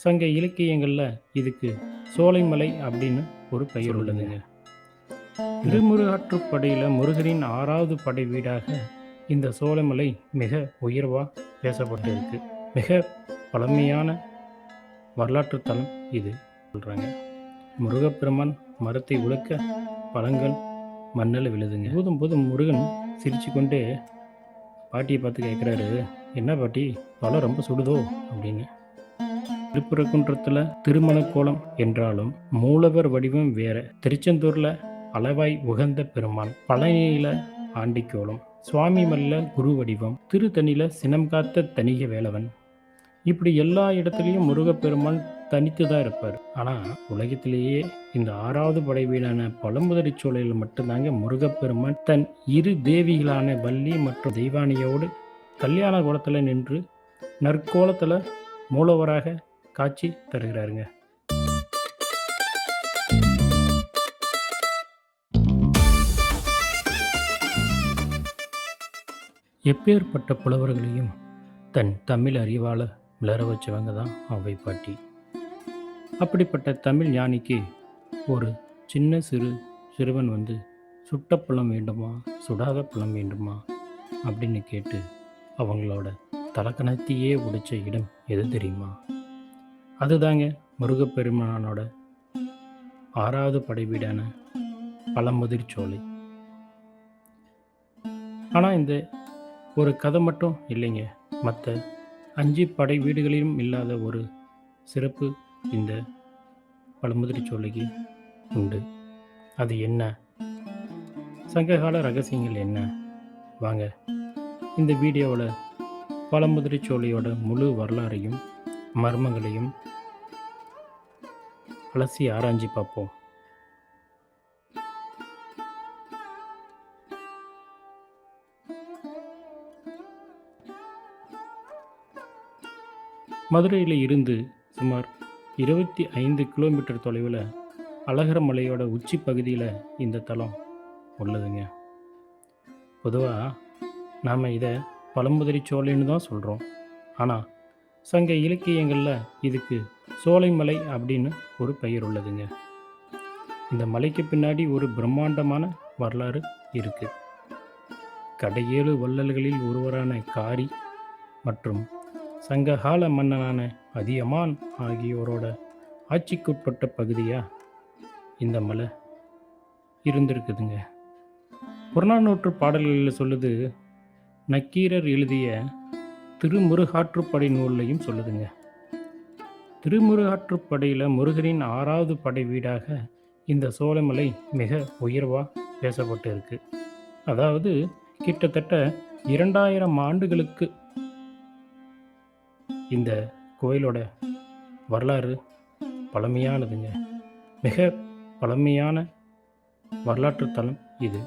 சங்க இலக்கியங்களில் இதுக்கு சோலைமலை அப்படின்னு ஒரு பெயர் உள்ளதுங்க. திருமுருகாற்றுப்படையில் முருகனின் 6வது படை வீடாக இந்த சோலைமலை மிக உயர்வாக பேசப்பட்டு இருக்கு. மிக பழமையான வரலாற்று தலம் இது சொல்கிறாங்க. முருகப்பெருமான் மரத்தை உழுக்க பழங்கள் மண்ணில் விழுதுங்க. போதும் முருகன் சிரிச்சு கொண்டே பாட்டியை பார்த்து கேட்குறாரு, என்ன பாட்டி பழம் ரொம்ப சுடுதோ அப்படின்னு. திருப்பரங்குன்றத்தில் திருமண கோலம் என்றாலும் மூலவர் வடிவம் வேற. திருச்செந்தூரில் அளவாய் உகந்த பெருமான், பழனியில ஆண்டிக்கோலம், சுவாமி மல்ல குரு வடிவம், திருத்தணியில சினம் காத்த தணிக வேலவன். இப்படி எல்லா இடத்துலையும் முருகப்பெருமான் தனித்து தான் இருப்பார். ஆனால் உலகத்திலேயே இந்த 6வது படை வீடான பழமுதிரி சோலையில் மட்டும்தாங்க முருகப்பெருமான் தன் இரு தேவிகளான வள்ளி மற்றும் தெய்வானியோடு கல்யாண கோலத்தில் நின்று நற்கோலத்தில் மூலவராக காட்சி தருகிறாருங்க. எப்பேற்பட்ட புலவர்களையும் தன் தமிழ் அறிவால் விளர வச்சவங்க தான் அவை பாட்டி. அப்படிப்பட்ட தமிழ் ஞானிக்கு ஒரு சின்ன சிறுவன் வந்து சுட்ட பழம் வேண்டுமா சுடாத பழம் வேண்டுமா அப்படின்னு கேட்டு அவங்களோட தலக்கணத்தையே உடைச்ச இடம் எது தெரியுமா? அதுதாங்க முருகப்பெருமானோட 6வது படை வீடான பழமுதிர் சோலை. ஆனால் இந்த ஒரு கதை மட்டும் இல்லைங்க, மற்ற 5 படை வீடுகளிலும் இல்லாத ஒரு சிறப்பு இந்த பழமுதிரி சோலைக்கு உண்டு. அது என்ன? சங்ககால ரகசியங்கள் என்ன? வாங்க இந்த வீடியோவில் பழமுதிரி சோலையோட முழு வரலாறையும் மர்மங்களையும் அலசி ஆராய்ச்சி பார்ப்போம். மதுரையில் இருந்து சுமார் 25 கிலோமீட்டர் தொலைவில் அழகர மலையோட உச்சி பகுதியில் இந்த தலம் உள்ளதுங்க. பொதுவாக நாம் இதை பழமுதிரி சோலைன்னு தான் சொல்கிறோம். ஆனால் சங்க இலக்கியங்களில் இதுக்கு சோலைமலை அப்படின்னு ஒரு பெயர் உள்ளதுங்க. இந்த மலைக்கு பின்னாடி ஒரு பிரம்மாண்டமான வரலாறு இருக்குது. கடையேழு வள்ளல்களில் ஒருவரான காரி மற்றும் சங்ககால மன்னனான அதியமான் ஆகியோரோட ஆட்சிக்குட்பட்ட பகுதியாக இந்த மலை இருந்திருக்குதுங்க. புறநானூற்று பாடல்களில் சொல்லுது, நக்கீரர் எழுதிய திருமுருகாற்றுப்படை நூல்லையும் சொல்லுதுங்க. திருமுருகாற்றுப்படையில் முருகனின் 6வது படை வீடாக இந்த சோலைமலை மிக உயர்வாக பேசப்பட்டு இருக்கு. அதாவது கிட்டத்தட்ட 2000 ஆண்டுகளுக்கு இந்த கோயிலோட வரலாறு பழமையானதுங்க. மிக பழமையான வரலாற்று தலம் இது.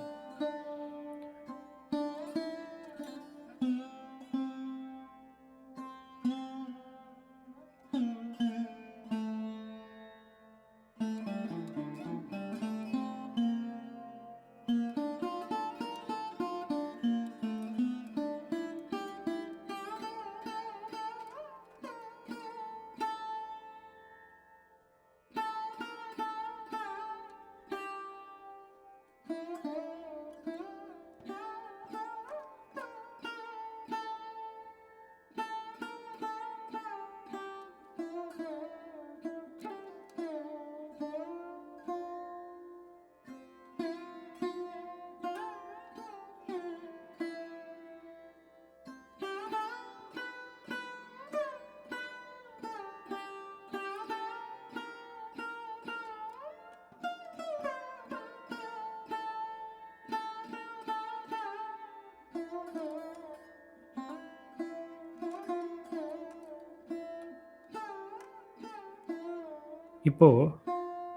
இப்போது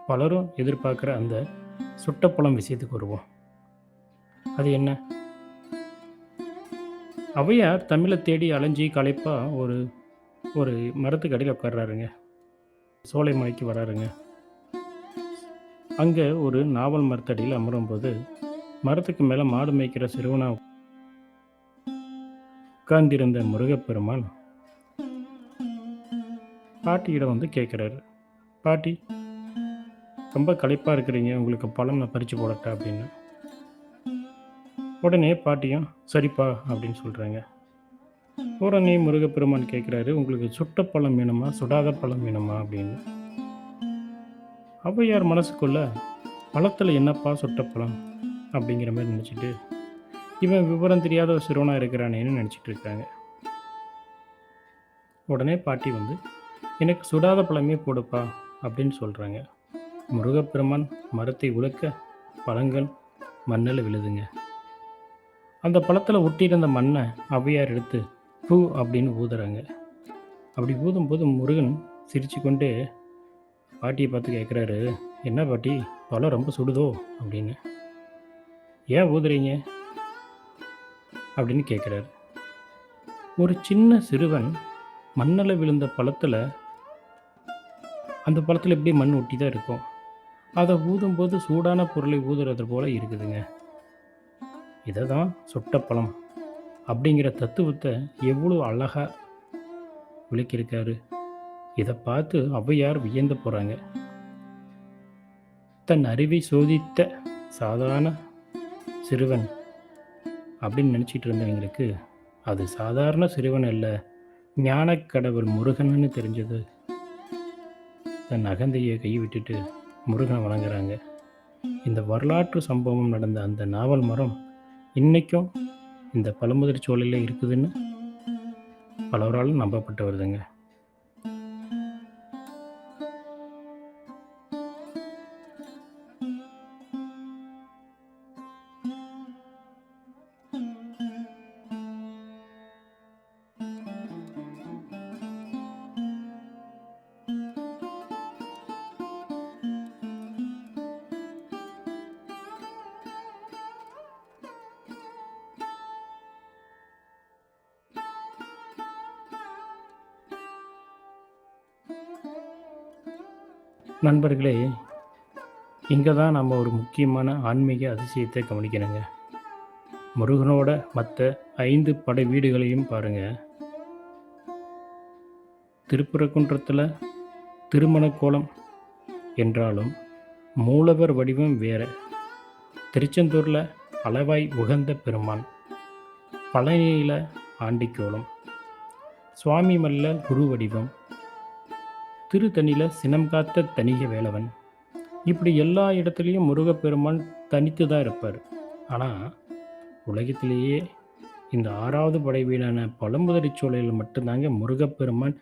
பலரும் எதிர்பார்க்குற அந்த சுட்டப்பழம் விஷயத்துக்கு வருவோம். அது என்ன? ஔவையார் தமிழை தேடி அலைஞ்சி களைப்பாக ஒரு மரத்துக்கு அடியில் உட்கார்றாருங்க. சோலை மலைக்கு வராருங்க. அங்கே ஒரு நாவல் மரத்தடியில் அமரும்போது மரத்துக்கு மேலே மாடு மேய்க்கிற சிறுவனா உட்கார்ந்திருந்த முருகப்பெருமான் பாட்டியிடம் வந்து கேட்குறாரு. பாட்டி, ரொம்ப களைப்பாக இருக்கிறீங்க, உங்களுக்கு பழம் நான் பறித்து போடட்டா அப்படின்னு. உடனே பாட்டியும் சரிப்பா அப்படின்னு சொல்கிறாங்க. உடனே முருகப்பெருமான் கேட்குறாரு, உங்களுக்கு சுட்ட பழம் வேணுமா சுடாத பழம் வேணுமா அப்படின்னு. ஔவையார் மனசுக்குள்ள பழத்தில் என்னப்பா சுட்ட பழம் அப்படிங்கிற மாதிரி நினச்சிட்டு, இவன் விவரம் தெரியாத ஒரு சிறுவனாக இருக்கிறானேன்னு நினச்சிட்டு இருக்காங்க. உடனே பாட்டி வந்து, எனக்கு சுடாத பழமே போடுப்பா அப்படின்னு சொல்கிறாங்க. முருகப்பெருமான் மரத்தை உலுக்க பழங்கள் மண்ணில் விழுதுங்க. அந்த பழத்தில் ஒட்டியிருந்த மண்ணை ஔவையார் எடுத்து பூ அப்படின்னு ஊதுறாங்க. அப்படி ஊதும்போது முருகன் சிரிச்சு கொண்டே பாட்டியை பார்த்து கேட்குறாரு, என்ன பாட்டி, பழம் ரொம்ப சுடுதோ அப்படின்னு. ஏன் ஊதுறீங்க அப்படின்னு கேட்குறாரு. ஒரு சின்ன சிறுவன் மண்ணில் விழுந்த பழத்தில், அந்த பழத்தில் எப்படி மண் ஒட்டி தான் இருக்கும், அதை ஊதும்போது சூடான பொருளை ஊதுறது போல இருக்குதுங்க. இதை தான் சுட்ட பழம் அப்படிங்கிற தத்துவத்தை எவ்வளோ அழகாக விளக்கியிருக்காரு. இதை பார்த்து ஔவையார் வியந்து போகிறாங்க. தன் அறிவை சோதித்த சாதாரண சிறுவன் அப்படின்னு நினச்சிட்டு இருந்தவங்களுக்கு அது சாதாரண சிறுவன் அல்ல, ஞானக்கடவுள் முருகன்னு தெரிஞ்சது. தன் அகந்தையை கைவிட்டுட்டு முருகனை வணங்குறாங்க. இந்த வரலாற்று சம்பவம் நடந்த அந்த நாவல் மரம் இன்றைக்கும் இந்த பழமுதிர் சோலையில் இருக்குதுன்னு பலவராலும் நம்பப்பட்டு வருதுங்க. நண்பர்களே, இங்கே தான் நம்ம ஒரு முக்கியமான ஆன்மீக அதிசயத்தை கவனிக்கணுங்க. முருகனோட மற்ற 5 படை வீடுகளையும் பாருங்கள். திருப்பரங்குன்றத்தில் திருமண கோலம் என்றாலும் மூலவர் வடிவம் வேறு. திருச்செந்தூரில் அளவாய் உகந்த பெருமான், பழனியில் ஆண்டிக்கோலம், சுவாமி மல்ல குரு வடிவம், திருத்தணியில் சினம் காத்த தணிக வேலவன். இப்படி எல்லா இடத்துலையும் முருகப்பெருமான் தனித்து தான் இருப்பார். ஆனால் உலகத்திலேயே இந்த 6வது படை வீடான பழமுதிர் சோலையில் மட்டும்தாங்க முருகப்பெருமான்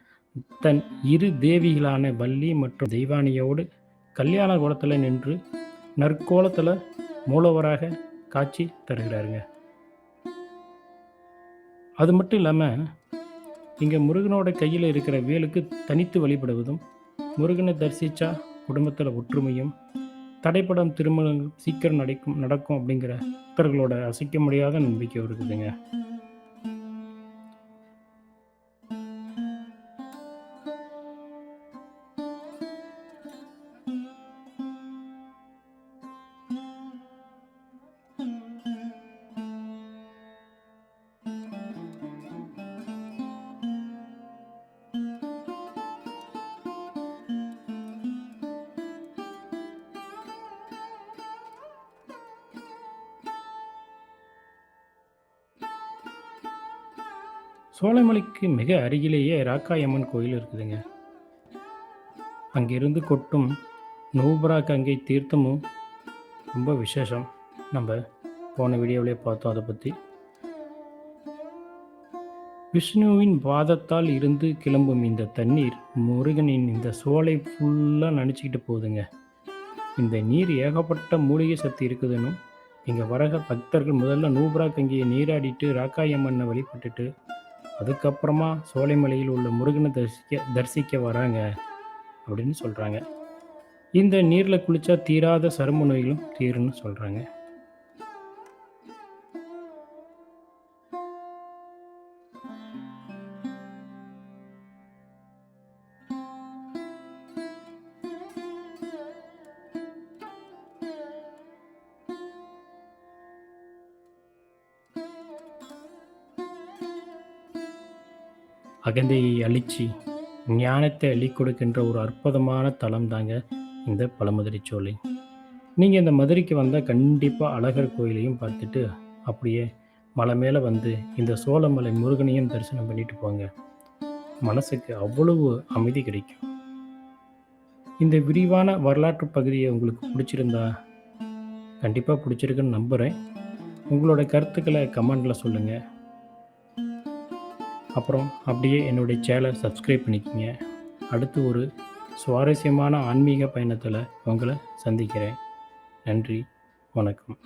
தன் 2 தேவிகளான வள்ளி மற்றும் தெய்வானியோடு கல்யாண கோலத்தில் நின்று நற்கோலத்தில் மூலவராக காட்சி தருகிறாருங்க. அது மட்டும் இல்லாமல் இங்கே முருகனோட கையில் இருக்கிற வேலுக்கு தனித்து வழிபடுவதும், முருகனை தரிசித்தா குடும்பத்தில் ஒற்றுமையும், தடைப்படும் திருமணங்கள் சீக்கிரம் நடக்கும் அப்படிங்கிற பக்தர்களோட அசைக்க முடியாத நம்பிக்கை இருக்குதுங்க. சோலைமலைக்கு மிக அருகிலேயே ராக்காயம்மன் கோயில் இருக்குதுங்க. அங்கிருந்து கொட்டும் நூபுரா கங்கை தீர்த்தமும் ரொம்ப விசேஷம். நம்ம போன வீடியோவிலே பார்த்தோம் அதை பற்றி. விஷ்ணுவின் பாதத்தால் இருந்து கிளம்பும் இந்த தண்ணீர் முருகனின் இந்த சோலை ஃபுல்லாக நினச்சிக்கிட்டு போகுதுங்க. இந்த நீர் ஏகப்பட்ட மூலிகை சக்தி இருக்குதுன்னு இங்கே வர பக்தர்கள் முதல்ல நூபுரா கங்கையை நீராடிட்டு ராக்காயம்மனை வழிபட்டுட்டு அதுக்கப்புறமா சோலைமலையில் உள்ள முருகனை தரிசிக்க வராங்க அப்படின்னு சொல்கிறாங்க. இந்த நீரில் குளித்தா தீராத சரும நோய்களும் தீருன்னு சொல்கிறாங்க. அகந்தையை அழிச்சு ஞானத்தை அள்ளிக் கொடுக்கின்ற ஒரு அற்புதமான தலம் தாங்க இந்த பழமுதிர்ச்சோலை. நீங்கள் இந்த மதுரைக்கு வந்தால் கண்டிப்பாக அழகர் கோயிலையும் பார்த்துட்டு அப்படியே மலை மேலே வந்து இந்த சோளமலை முருகனையும் தரிசனம் பண்ணிட்டு போங்க. மனசுக்கு அவ்வளவு அமைதி கிடைக்கும். இந்த விரிவான வரலாற்று பகுதியை உங்களுக்கு பிடிச்சிருந்தா கண்டிப்பாக பிடிச்சிருக்குன்னு நம்புகிறேன். உங்களோட கருத்துக்களை கமெண்டில் சொல்லுங்கள். அப்புறம் அப்படியே என்னுடைய சேனலை சப்ஸ்கிரைப் பண்ணிக்கோங்க. அடுத்து ஒரு சுவாரஸ்யமான ஆன்மீக பயணத்தில் உங்களை சந்திக்கிறேன். நன்றி, வணக்கம்.